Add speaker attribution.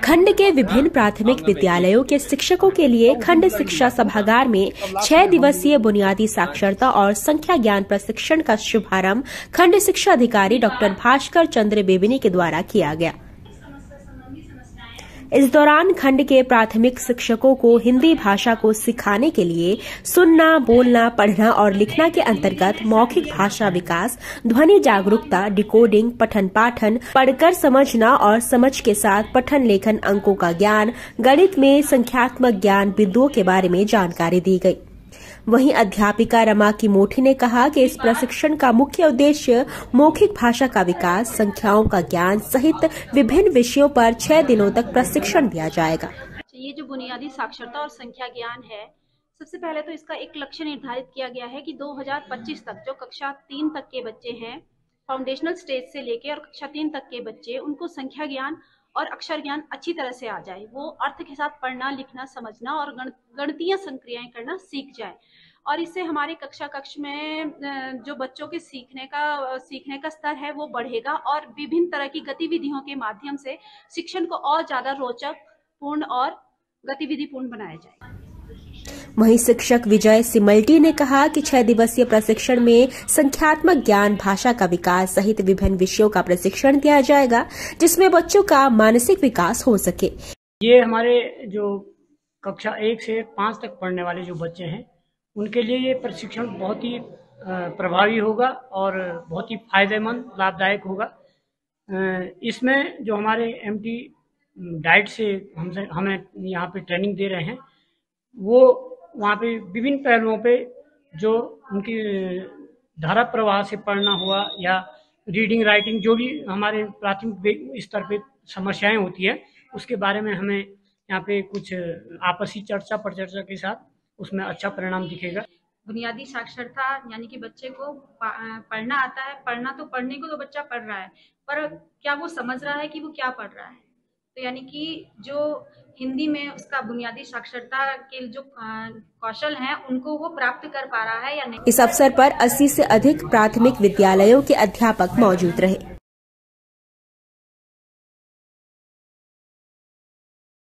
Speaker 1: खंड के विभिन्न प्राथमिक विद्यालयों के शिक्षकों के लिए खंड शिक्षा सभागार में 6 दिवसीय बुनियादी साक्षरता और संख्या ज्ञान प्रशिक्षण का शुभारंभ खंड शिक्षा अधिकारी डॉक्टर भास्कर चंद्र बेबिनी के द्वारा किया गया। इस दौरान खंड के प्राथमिक शिक्षकों को हिंदी भाषा को सिखाने के लिए सुनना, बोलना, पढ़ना और लिखना के अंतर्गत मौखिक भाषा विकास, ध्वनि जागरूकता, डिकोडिंग, पठन पाठन, पढ़कर समझना और समझ के साथ पठन लेखन अंकों का ज्ञान, गणित में संख्यात्मक ज्ञान बिंदुओं के बारे में जानकारी दी गई। वहीं अध्यापिका रमा की मोठी ने कहा कि इस प्रशिक्षण का मुख्य उद्देश्य मौखिक भाषा का विकास, संख्याओं का ज्ञान सहित विभिन्न विषयों पर 6 दिनों तक प्रशिक्षण दिया जाएगा।
Speaker 2: ये जो बुनियादी साक्षरता और संख्या ज्ञान है, सबसे पहले तो इसका एक लक्ष्य निर्धारित किया गया है कि 2025 तक जो कक्षा 3 तक के बच्चे हैं, फाउंडेशनल स्टेज से लेके और कक्षा 3 तक के बच्चे, उनको संख्या ज्ञान और अक्षर ज्ञान अच्छी तरह से आ जाए। वो अर्थ के साथ पढ़ना, लिखना, समझना और गणितीय संक्रियाएं करना सीख जाए। और इससे हमारे कक्ष में जो बच्चों के सीखने का स्तर है वो बढ़ेगा और विभिन्न तरह की गतिविधियों के माध्यम से शिक्षण को और ज्यादा रोचक, पूर्ण और गतिविधिपूर्ण बनाया जाए।
Speaker 1: वहीं शिक्षक विजय सिमल्टी ने कहा कि 6 दिवसीय प्रशिक्षण में संख्यात्मक ज्ञान, भाषा का विकास सहित विभिन्न विषयों का प्रशिक्षण दिया जाएगा, जिसमें बच्चों का मानसिक विकास हो सके।
Speaker 3: ये हमारे जो कक्षा 1 से 5 तक पढ़ने वाले जो बच्चे हैं, उनके लिए ये प्रशिक्षण बहुत ही प्रभावी होगा और बहुत ही फायदेमंद, लाभदायक होगा। इसमें जो हमारे एमटी डाइट से हमें यहाँ पे ट्रेनिंग दे रहे हैं, वो वहाँ पे विभिन्न पहलुओं पे जो उनकी धारा प्रवाह से पढ़ना हुआ या रीडिंग, राइटिंग, जो भी हमारे प्राथमिक स्तर पे समस्याएं होती है, उसके बारे में हमें यहाँ पे कुछ आपसी परिचर्चा के साथ उसमें अच्छा परिणाम दिखेगा।
Speaker 2: बुनियादी साक्षरता यानी कि बच्चे को पढ़ना आता है, पढ़ने को तो बच्चा पढ़ रहा है, पर क्या वो समझ रहा है कि वो क्या पढ़ रहा है? तो यानी कि जो हिंदी में उसका बुनियादी साक्षरता के जो कौशल हैं, उनको वो प्राप्त कर पा रहा है या नहीं।
Speaker 1: इस अवसर पर 80 से अधिक प्राथमिक विद्यालयों के अध्यापक मौजूद रहे।